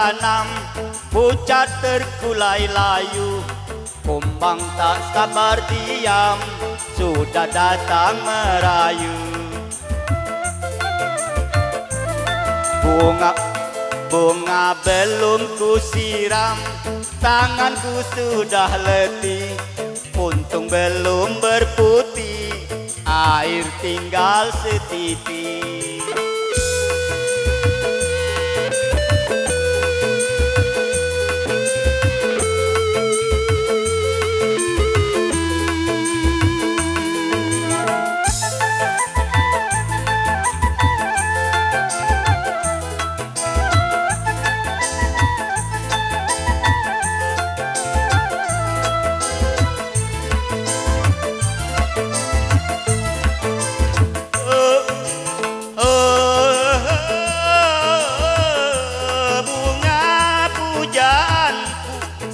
tanam, pucat terkulai layu, kumbang tak sabar diam, sudah datang merayu. Bunga belum ku siram, tanganku sudah letih, untung belum berputih, air tinggal setitik.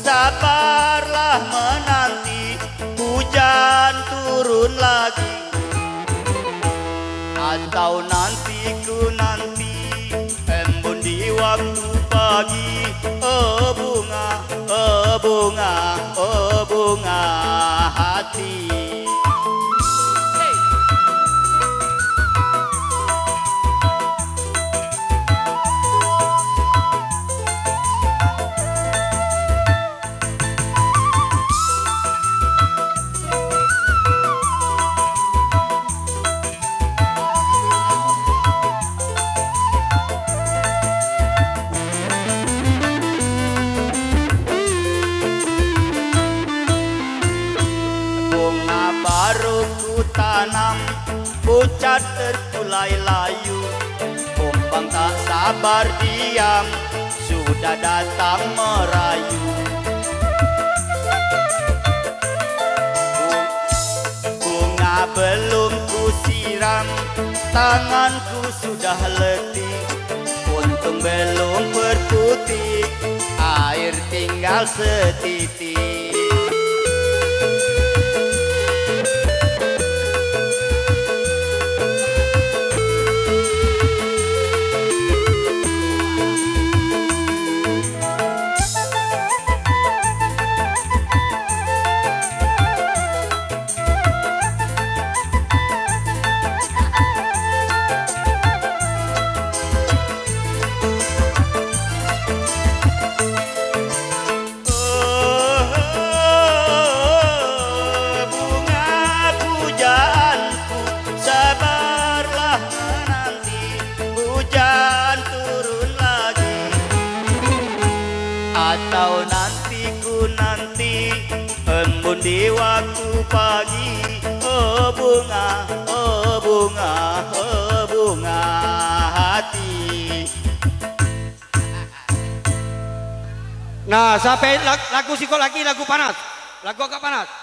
Sabarlah menanti hujan turun lagi, atau nanti ku nanti embun di waktu pagi. Oh bunga, oh bunga, oh bunga hati. Baru ku tanam, pucat terkulai layu, kumbang tak sabar diam, sudah datang merayu. Bunga belum ku siram, tanganku sudah letih, untung belum berputih, air tinggal setitik. Atau nanti ku nanti embun di waktu pagi. Oh bunga, oh bunga, oh bunga hati. Nah, sampai lagu siko lagi lagu panas. Lagu agak panas.